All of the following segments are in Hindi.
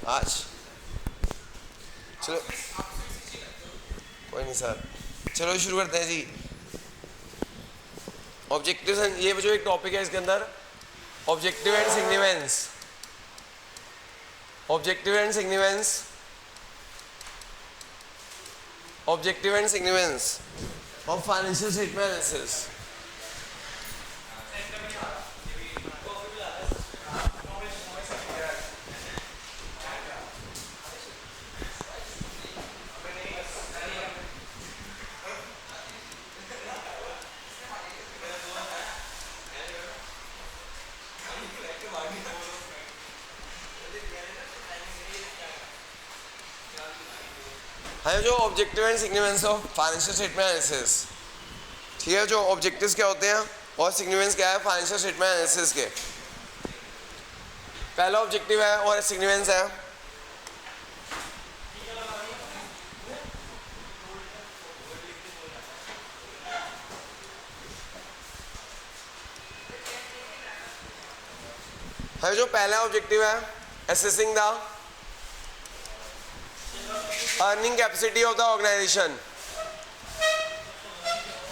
आज चलो कोई नहीं सर, चलो शुरू करते हैं जी। ऑब्जेक्टिव, ये जो एक टॉपिक है इसके अंदर objective and significance, objective and significance, objective and significance of financial statement analysis. है जो objective and significance of financial statement analysis, ठीक है। जो ऑब्जेक्टिव्स क्या होते हैं और सिग्निफिकेंस क्या है फाइनेंशियल स्टेटमेंट एनालिसिस के। पहला ऑब्जेक्टिव है और सिग्निफिकेंस है जो पहला ऑब्जेक्टिव है assessing the earning capacity of the organization,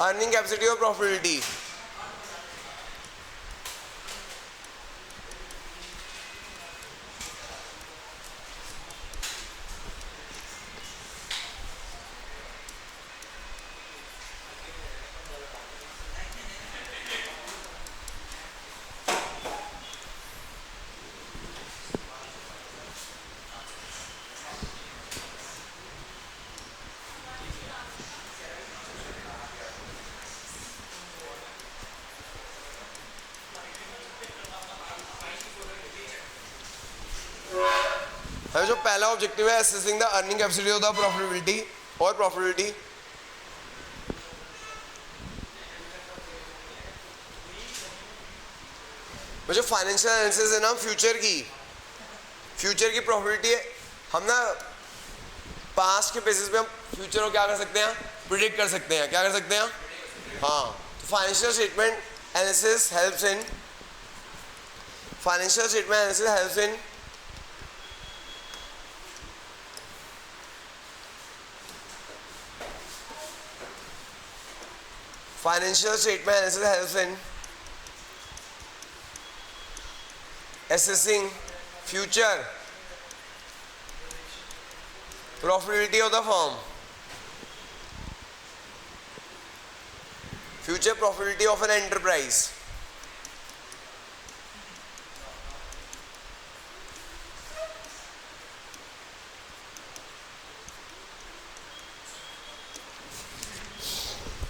earning capacity or profitability। जो पहला ऑब्जेक्टिव है assessing the earning capacity of the profitability और प्रॉफिटेबिलिटी। जो फाइनेंशियल एनालिसिस है ना फ्यूचर की प्रॉफिटेबिलिटी है, हम ना पास्ट के बेसिस पे हम फ्यूचर को क्या कर सकते हैं, प्रिडिक्ट कर सकते हैं। क्या कर सकते हैं? हाँ, तो financial statement analysis helps in, financial statement analysis helps in financial statement analysis helps in assessing future profitability of the firm, future profitability of an enterprise।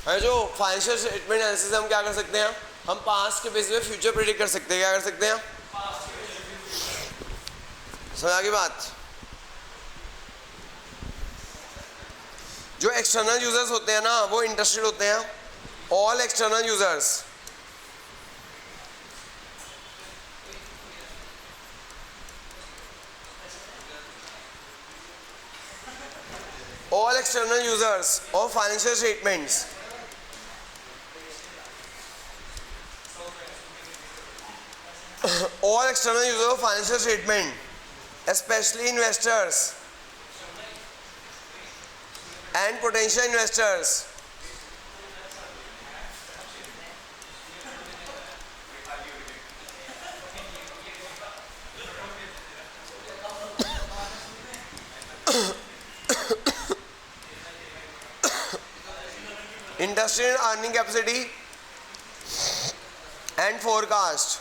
है जो फाइनेंशियल स्टेटमेंट एनालिसिस हम क्या कर सकते हैं, हम पास्ट के बेसिस पे फ्यूचर प्रेडिक्ट कर सकते हैं। क्या कर सकते हैं? समझ की बात। जो एक्सटर्नल यूजर्स होते हैं ना वो इंटरेस्टेड होते हैं, all external users, all external users of financial statements all external users of financial statement, especially investors and potential investors, interested in earning capacity and forecast।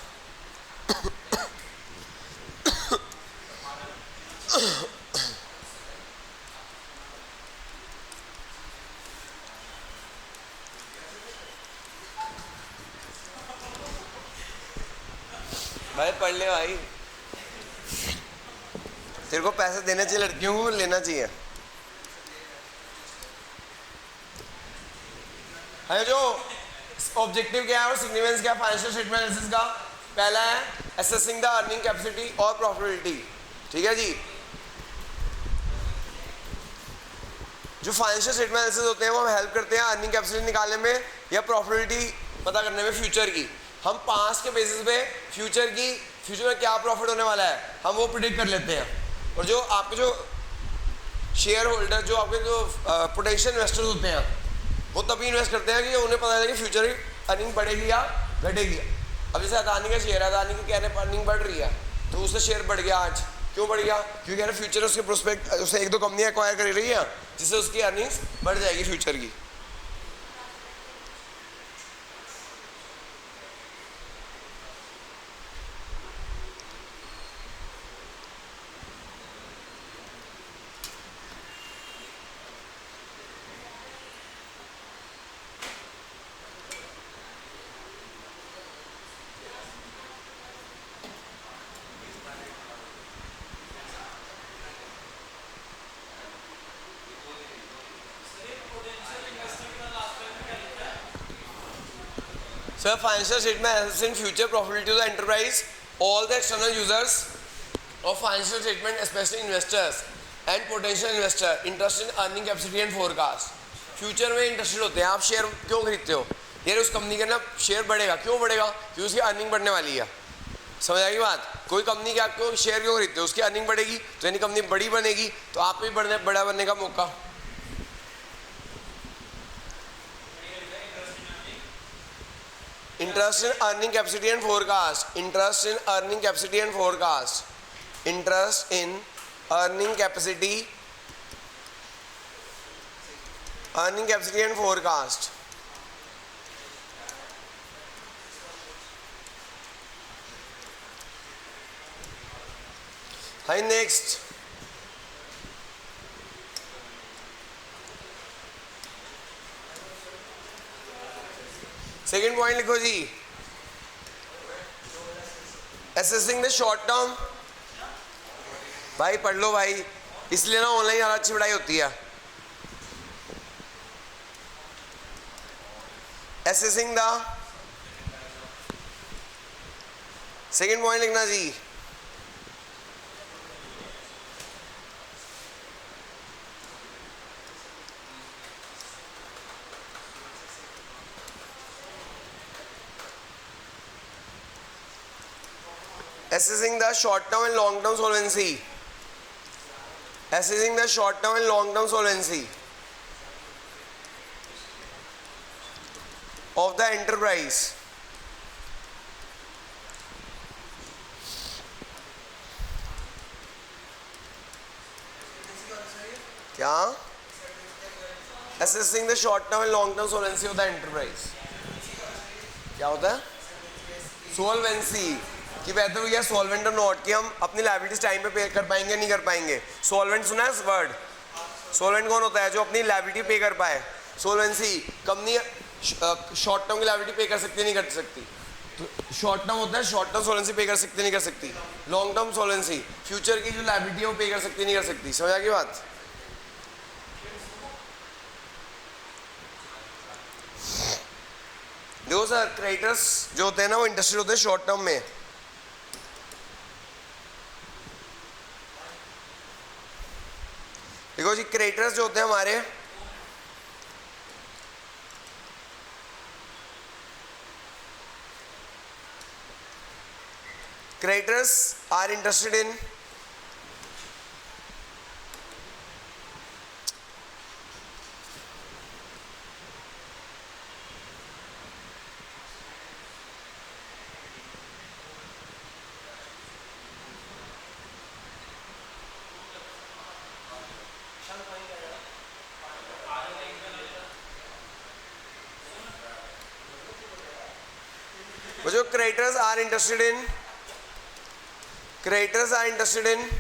भाई पढ़ ले भाई, तेरे को पैसे देने चाहिए, लड़कियों को लेना चाहिए। है जो ऑब्जेक्टिव क्या है और सिग्निफिकेंस क्या है फाइनेंशियल स्टेटमेंट एनालिसिस का। पहला है असेसिंग द अर्निंग कैपेसिटी और प्रॉफिटेबिलिटी, ठीक है जी। जो फाइनेंशियल स्टेटमेंट एनालिसिस होते हैं वो हम हेल्प करते हैं अर्निंग कैपेसिटी निकालने में या प्रॉफिटेबिलिटी पता करने में फ्यूचर की। हम पास्ट के बेसिस पे फ्यूचर में क्या प्रॉफिट होने वाला है हम वो प्रिडिक्ट कर लेते हैं। और जो आपके जो शेयर होल्डर, जो आपके जो पोटेंशियल इन्वेस्टर्स होते हैं, वो तभी इन्वेस्ट करते हैं कि उन्हें पता है कि फ्यूचर की अर्निंग बढ़ेगी या घटेगी। अब जैसे अदानी का शेयर है, अदानी की कह रहे हैं अर्निंग बढ़ रही है, तो उससे शेयर बढ़ गया आज। क्यों बढ़ गया? क्योंकि कह रहे फ्यूचर उसके प्रोस्पेक्ट, उसे एक दो कंपनियां एक्वायर कर रही है जिससे उसकी अर्निंग्स बढ़ जाएगी फ्यूचर की। So a financial statement assessing future profitability of the enterprise. All the external users of financial statement, especially investors and potential investor, interested in earning capacity and forecast. Future में इंटरेस्टेड होते हैं। आप शेयर क्यों खरीदते हो? यार उस कंपनी का ना शेयर बढ़ेगा। क्यों बढ़ेगा? क्योंकि उसकी अर्निंग बढ़ने वाली है। समझ आ गई बात? कोई कंपनी के आपको शेयर क्यों खरीदते हो? उसकी अर्निंग बढ़ेगी तो यानी कंपनी बड़ी बनेगी, तो आप भी बड़ा बनने का मौका। Interest in earning capacity and forecast. Interest in earning capacity and forecast. Interest in earning capacity and forecast. Hi, next. Second point लिखो जी, असेसिंग द शॉर्ट टर्म। भाई पढ़ लो भाई, इसलिए ना ऑनलाइन ज़्यादा अच्छी पढ़ाई होती है। असेसिंग द, सेकेंड पॉइंट लिखना जी, assessing the short term and long term solvency. Assessing the short term and long term solvency of the enterprise. क्या? Assessing the short term and long term solvency of the enterprise. क्या होता है? Solvency कि बेहतर हो गया सॉल्वेंट और नॉट, कि हम अपनी लायबिलिटीज टाइम पे पे कर पाएंगे नहीं कर पाएंगे। सॉल्वेंट सुना है वर्ड? सॉल्वेंट कौन होता है? जो अपनी लायबिलिटी पे कर पाए। सोल्वेंसी, कंपनी शॉर्ट टर्म की लायबिलिटी पे कर सकती नहीं कर सकती, तो शॉर्ट टर्म होता है, शॉर्ट टर्म सोल्वेंसी पे कर सकती नहीं कर सकती। लॉन्ग टर्म सोल्वेंसी, फ्यूचर की जो लायबिलिटी है वो पे कर सकती नहीं कर सकती। समझ आ गई बात? देखो सर, क्रेडिटर्स जो होते हैं ना वो इंटरेस्टेड होते हैं शॉर्ट टर्म में। देखो जी, क्रेडिटर्स जो होते हैं हमारे, क्रेडिटर्स आर इंटरेस्टेड इन जो creditors are interested in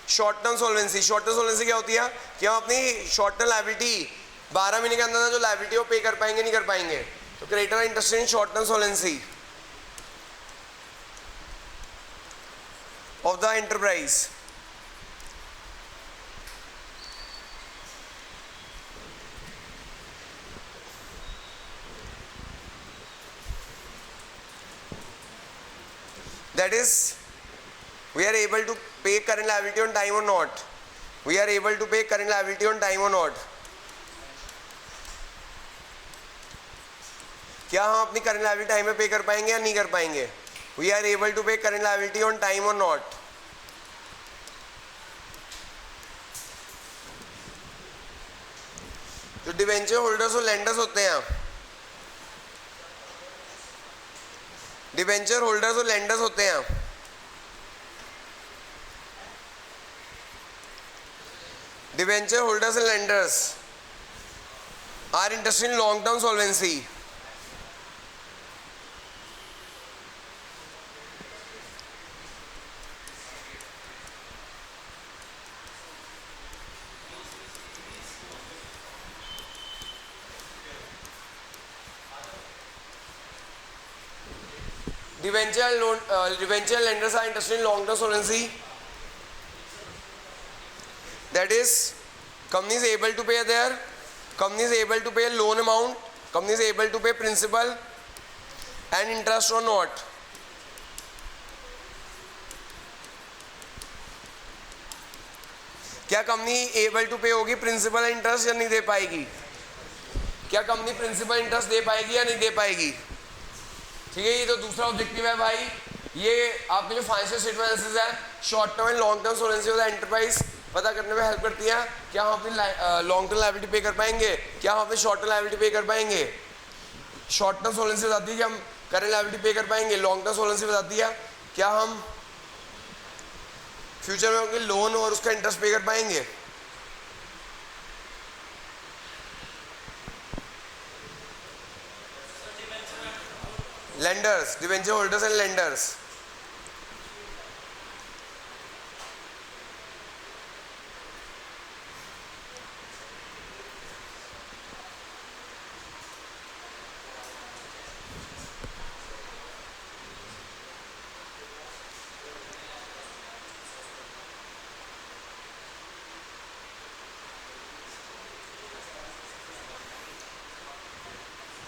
short term solvency. Short term solvency क्या होती है? कि हम अपनी शॉर्ट टर्म लायबिलिटी 12 महीने के अंदर जो लायबिलिटी वो पे कर पाएंगे नहीं कर पाएंगे, तो creditor are interested in short term solvency of the enterprise. That is, we are able to pay current liability on time or not. We are able to pay current liability on time or not. क्या हम अपनी करंट लायबिलिटी टाइम में पे कर पाएंगे या नहीं कर पाएंगे? We are able to pay current liability on time or not. Debenture holders और लेंडर्स होते हैं, डिवेंचर होल्डर्स और लेंडर्स होते हैं। Debenture holders and lenders are interested in long term solvency. Debenture lenders are interested in long-term solvency. That is, company is able to pay loan amount, company is able to pay principal and interest or not. क्या कंपनी एबल टू पे होगी प्रिंसिपल इंटरेस्ट या नहीं दे पाएगी? क्या कंपनी प्रिंसिपल इंटरेस्ट दे पाएगी या नहीं दे पाएगी? ठीक है, ये तो दूसरा ऑब्जेक्टिव है भाई। ये आपके जो फाइनेंशियल स्टेटमेंट एनालिसिस है, short term and long term solvency of the enterprise पता करने में हेल्प करती है। क्या हम अपनी लॉन्ग टर्म लायबिलिटी पे कर पाएंगे, क्या हम अपनी शॉर्ट टर्म लायबिलिटी पे कर पाएंगे? शॉर्ट टर्म सोल्वेंसी बताती है कि हम करेंट लायबिलिटी पे कर पाएंगे, लॉन्ग टर्म सोल्वेंसी बताती है क्या हम फ्यूचर में अपने लोन और उसका इंटरेस्ट पे कर पाएंगे। Lenders, debenture holders and lenders.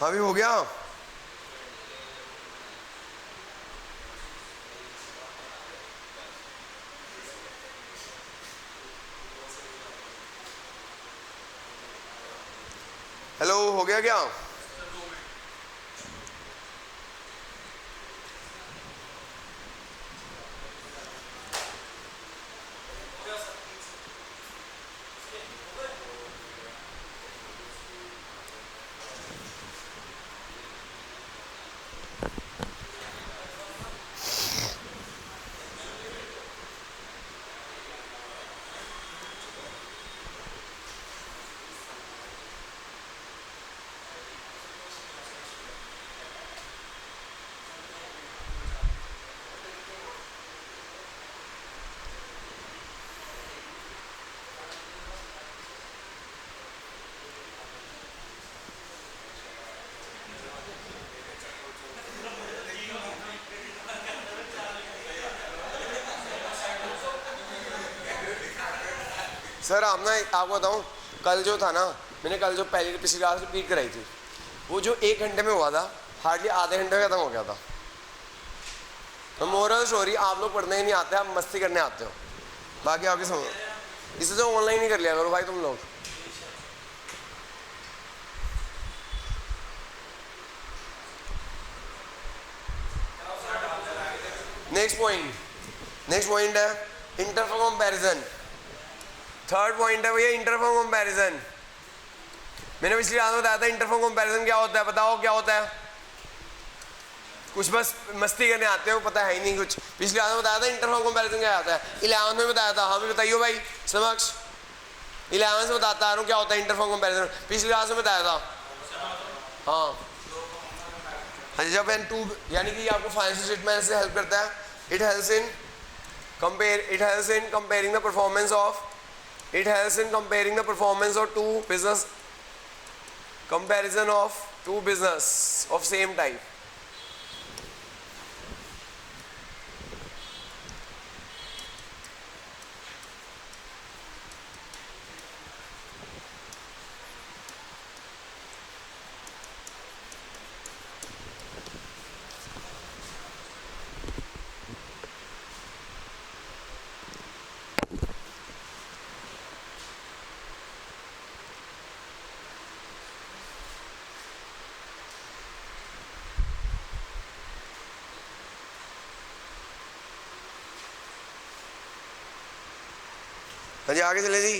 अभी हो गया? हेलो, हो गया क्या? सर आप ना, आपको बताऊँ, कल जो था ना, मैंने कल जो पिछली क्लास रिपीट कराई थी, वो जो 1 घंटे में हुआ था, हार्डली आधे घंटे में खत्म हो गया था। तो मोरल स्टोरी, आप लोग पढ़ने ही नहीं आते, आप मस्ती करने आते हो, बाकी आगे समझो। इसे तो ऑनलाइन ही कर लिया करो भाई तुम लोग। नेक्स्ट पॉइंट है इंटरफर्म कंपैरिजन। थर्ड पॉइंट है भैया इंटरफर्म कंपैरिजन। मैंने पिछली क्लास में बताया था इंटरफर्म कंपैरिजन क्या होता है, बताओ क्या होता है? कुछ बस मस्ती करने आते हो, पता है ही नहीं कुछ। पिछली क्लास में बताया था इंटरफर्म कंपैरिजन क्या होता है, 11th में बताया था। हाँ भी बताइए भाई समक्ष, 11th से बताता आ रहा हूँ क्या होता है इंटरफर्म कंपैरिजन, पिछली क्लास में बताया था। हाँ जब एन टू, यानी कि आपको फाइनेंशियल स्टेटमेंट से हेल्प करता है। It helps in comparing the performance of, it helps in comparing the performance of comparison of two business of same type. हाँ जी आगे चले जी।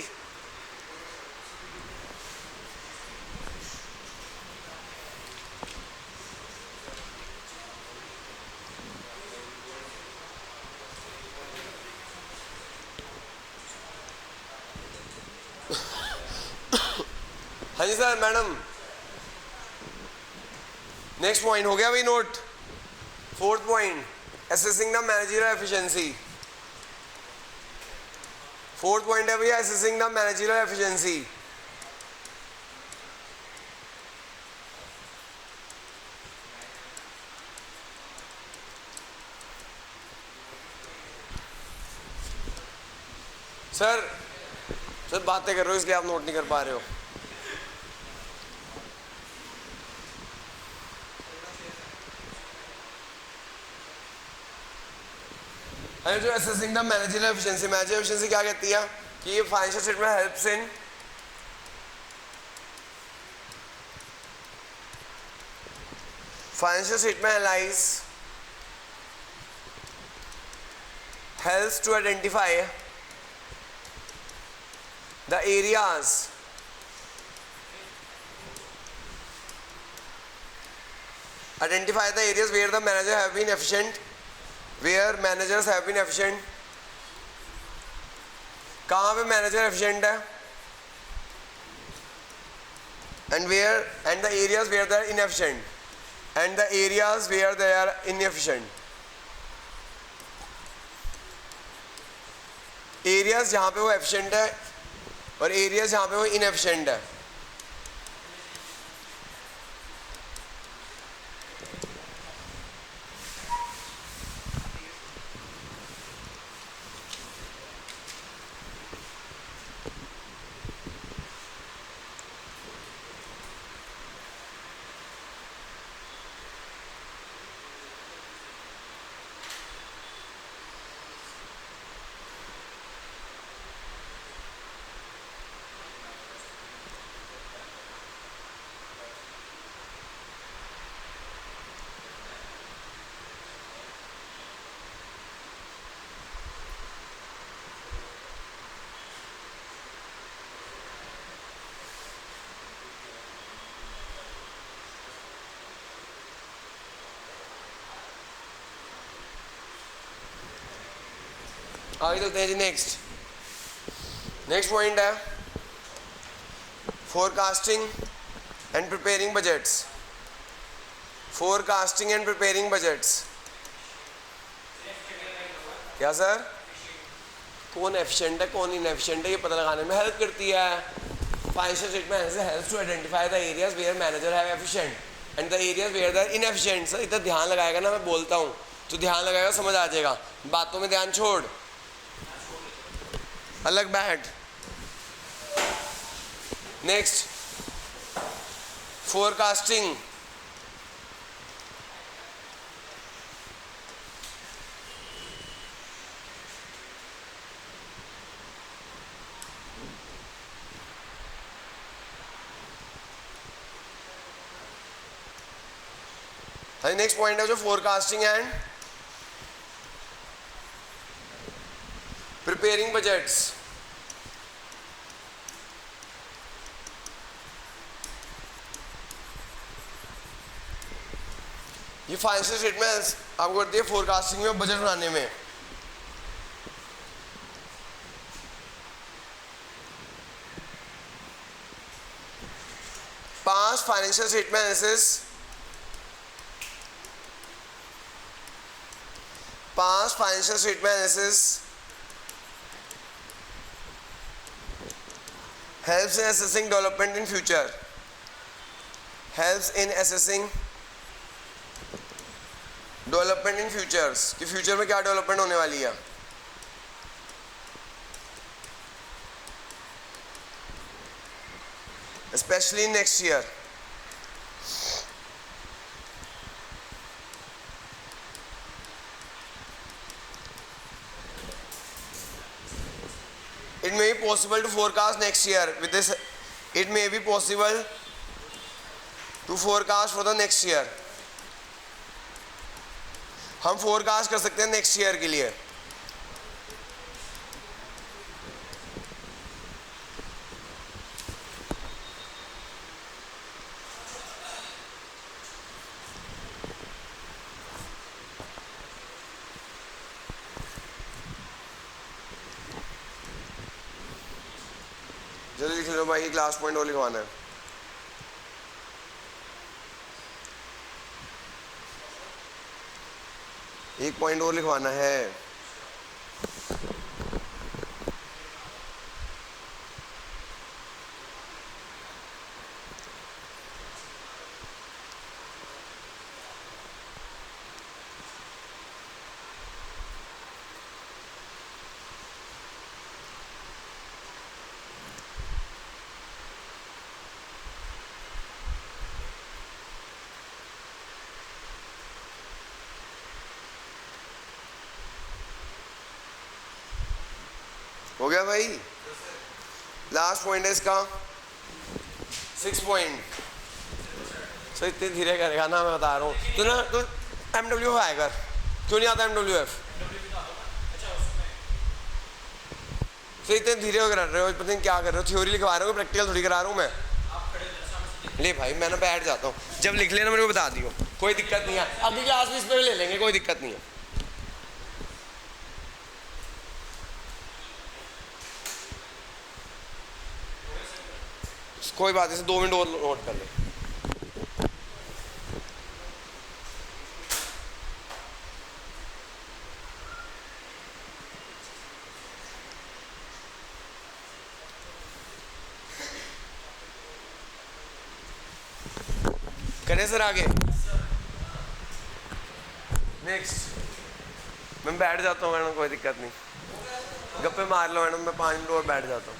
हाँ जी सर मैडम। नेक्स्ट पॉइंट हो गया भाई note. Fourth point, assessing the managerial efficiency. Fourth point है भैया assessing the managerial efficiency. Sir बातें कर रहे हो इसलिए आप नोट नहीं कर पा रहे हो। जो assessing the managerial efficiency, managerial efficiency क्या कहती है कि ये financial statement helps in financial statement analyse helps to identify the areas where the manager have been efficient, where managers have been efficient। कहाँ पे मैनेजर एफिशिएंट है and the areas where they are inefficient and the areas where they are inefficient। Areas जहाँ पे वो एफिशिएंट है और एरियाज जहाँ पे वो इनएफिशिएंट है। आगे चलते हैं जी। नेक्स्ट पॉइंट है forecasting and preparing budgets. Forecasting and preparing budgets क्या सर? कौन एफिशिएंट है कौन इनएफिशिएंट है ये पता लगाने में हेल्प करती है। Financial statement helps to identify the areas where manager have efficient and the areas where they are inefficient. Sir इतना ध्यान लगाएगा ना, मैं बोलता हूँ तो ध्यान लगाएगा, समझ आ जाएगा। बातों में ध्यान छोड़, अलग बैठ। Next forecasting. नेक्स्ट पॉइंट है जो फोरकास्टिंग एंड प्रिपेयरिंग बजट्स। ये फाइनेंशियल स्टेटमेंट्स आपको करती है फोरकास्टिंग में, बजट बनाने में। पांच फाइनेंशियल स्टेटमेंट एनालिसिस, पांच financial statement analysis helps in assessing development in future, helps in assessing development in futures कि फ्यूचर में क्या डेवलपमेंट होने वाली है। especially next year। It may be possible to forecast next year with this, it may be possible to forecast for the next year। हम फोरकास्ट कर सकते हैं नेक्स्ट ईयर के लिए। जल्दी लिख लो भाई, लास्ट पॉइंट और लिखवाना है। एक पॉइंट और लिखवाना है। हो गया भाई? लास्ट पॉइंट है इसका 6 पॉइंट। सो इतने धीरे करेगा ना, मैं बता रहा हूँ। तो ना तो MW आया कर, क्यों नहीं आता MWF? तो इतने धीरे कर रहे हो, पता नहीं क्या कर रहे हो। थ्योरी लिखवा रहे हो, प्रैक्टिकल थोड़ी करा रहा हूँ मैं। ले भाई मैं ना बैठ जाता हूँ, जब लिख लेना मेरे को बता दियो, कोई दिक्कत नहीं है। अगली क्लास में इस पर ले लेंगे, कोई दिक्कत नहीं है। कोई बात नहीं, 2 मिनट और नोट कर ले। करें सर आगे? नेक्स्ट मैं बैठ जाता हूँ मैडम, कोई दिक्कत नहीं, गप्पे मार लो मैडम, मैं 5 मिनट और बैठ जाता हूँ।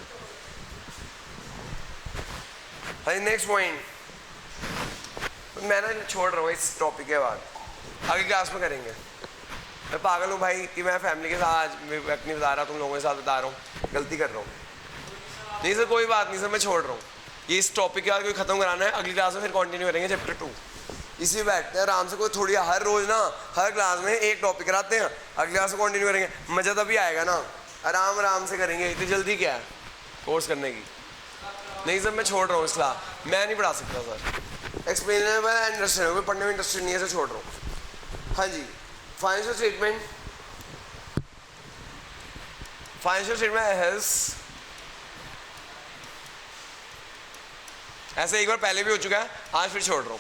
भाई नेक्स्ट पॉइंट मैं ना छोड़ रहा हूँ इस टॉपिक के बाद, आगे क्लास में करेंगे। मैं पागल हूँ भाई कि मैं फैमिली के साथ आज वक्त नहीं बता रहा, तुम लोगों के साथ बता रहा हूँ, गलती कर रहा हूँ। नहीं सर कोई बात नहीं सर, मैं छोड़ रहा हूँ ये इस टॉपिक के बाद, कोई खत्म कराना है अगली क्लास में, फिर कंटिन्यू करेंगे चैप्टर 2। इसी बैठते हैं आराम से, कोई थोड़ी हर रोज ना हर क्लास में एक टॉपिक कराते हैं, अगली क्लास में कंटिन्यू करेंगे, मज़ा तभी आएगा ना। आराम आराम से करेंगे, इतनी जल्दी क्या है कोर्स करने की। नहीं सर मैं छोड़ रहा हूँ इस क्लास, मैं नहीं पढ़ा सकता सर, एक्सप्लेनेबल एंड अंडरस्टैंडेबल, पढ़ने में इंटरेस्टेड नहीं है सर, छोड़ रहा हूँ। हाँ जी, फाइनेंशियल स्टेटमेंट हेल्थ, ऐसे एक बार पहले भी हो चुका है, आज फिर छोड़ रहा हूँ।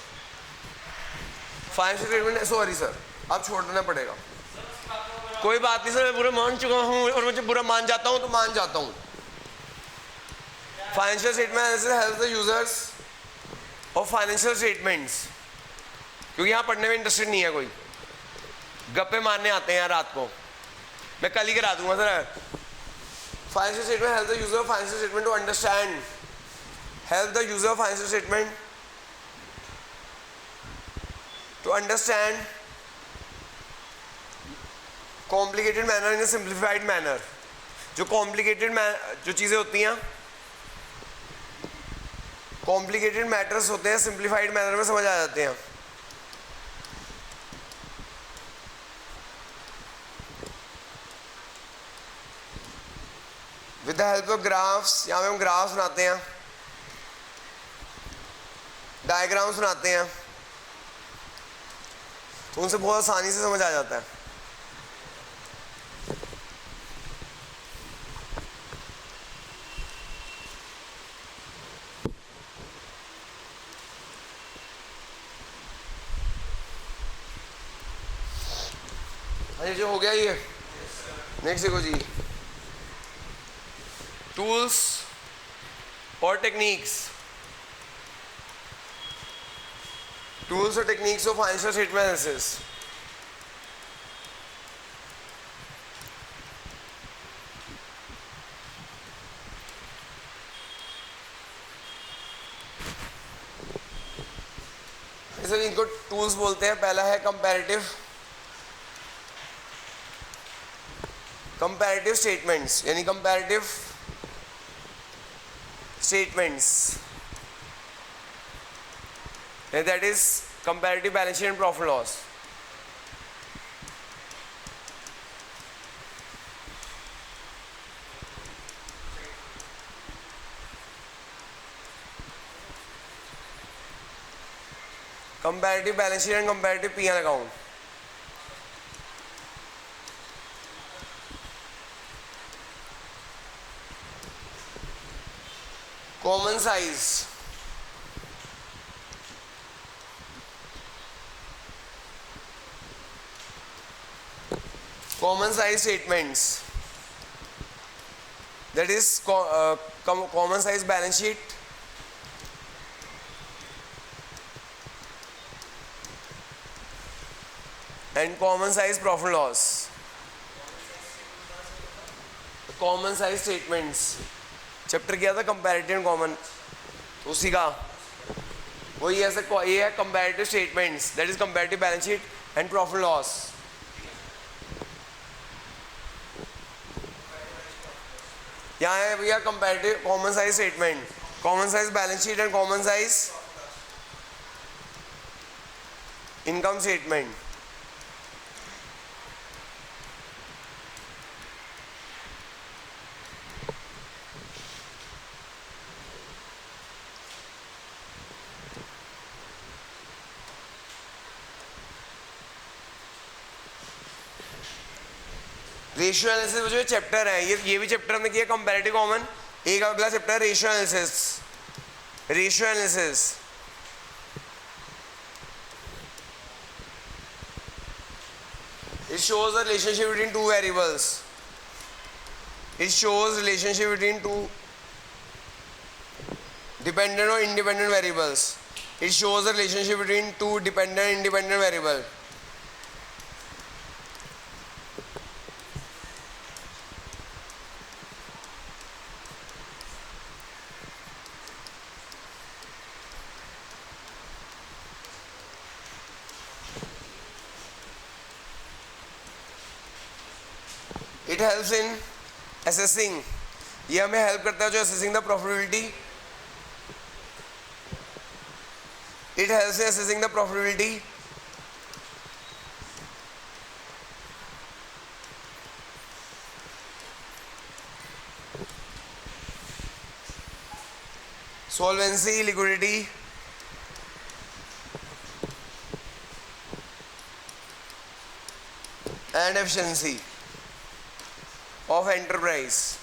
फाइनेंशियल स्टेटमेंट, सॉरी सर अब छोड़ देना पड़ेगा। कोई बात नहीं सर, मैं बुरा मान चुका हूँ और मुझे बुरा मान जाता हूँ तो मान जाता हूँ। Financial statement help the users of financial statements, क्योंकि यहाँ पढ़ने में इंटरेस्टेड नहीं है कोई, गप्पे मारने आते हैं यार रात को, मैं कल ही करा दूंगा sir. Financial statement help the user of financial statement to understand, help the user of financial statement to understand complicated manner in a simplified manner। जो complicated जो चीज़ें होती हैं, complicated matters होते हैं, simplified manner में समझ आ जाते हैं। with the help of graphs, यहाँ पे हम ग्राफ्स बनाते हैं, डायग्राम्स बनाते हैं, तो उनसे बहुत आसानी से समझ आ जाता है। अरे जो हो गया ये, नेक्स्ट देखो जी, टूल्स और techniques, tools or techniques of financial statement analysis। Sir इनको टूल्स बोलते हैं। पहला है कंपैरेटिव स्टेटमेंट्स, यानी comparative statements, that is comparative balance sheet and profit loss। comparative balance sheet and comparative P&L account। common size, common size statements, that is common size balance sheet, and common size profit loss. Common size statements chapter किया था कंपैरेटिव एंड कॉमन, उसी का वही ऐसा ये है comparative statements, that is comparative balance sheet and profit loss. यहाँ है भैया comparative common size statement, common size balance sheet and common size income statement. Ratio analysis जो चैप्टर है, ये भी चैप्टर हमने किया कंपैरेटिव कॉमन. एक अगला चैप्टर है ratio analysis. Ratio analysis it shows the relationship between two variables. It shows relationship between two dependent or independent variables. It shows the relationship between two dependent and independent variable. It helps in assessing, ये हमें हेल्प करता है जो assessing the profitability. It helps in assessing the profitability. Solvency, liquidity, and efficiency of enterprise.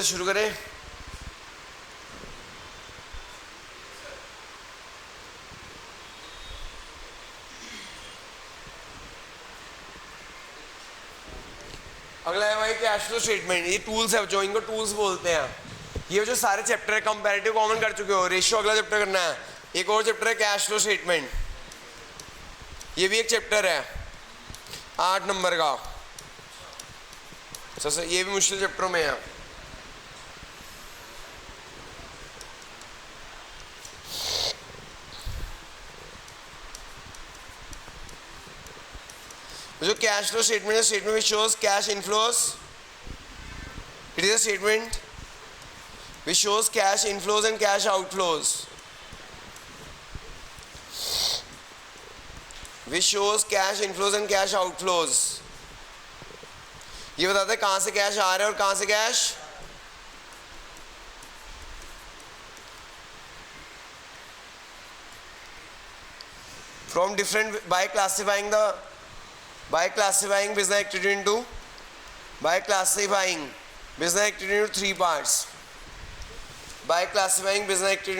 शुरू करें. अगला है भाई कैश फ्लो स्टेटमेंट. ये टूल्स है जो इनको टूल्स बोलते हैं. ये जो सारे चैप्टर है कंपैरेटिव कॉमन कर चुके हो, रेशियो अगला चैप्टर करना है. एक और चैप्टर है कैश फ्लो स्टेटमेंट, ये भी एक चैप्टर है 8 नंबर का. सर ये भी मुश्किल चैप्टरों में है. जो कैश फ्लो स्टेटमेंट है, statement which shows cash inflows. It is a statement which shows cash inflows and cash outflows. Which shows cash inflows and cash outflows. ये बताते हैं कहां से कैश आ रहा है और कहां से cash from different by classifying business activity into by classifying business activity into 3 parts. By classifying business activity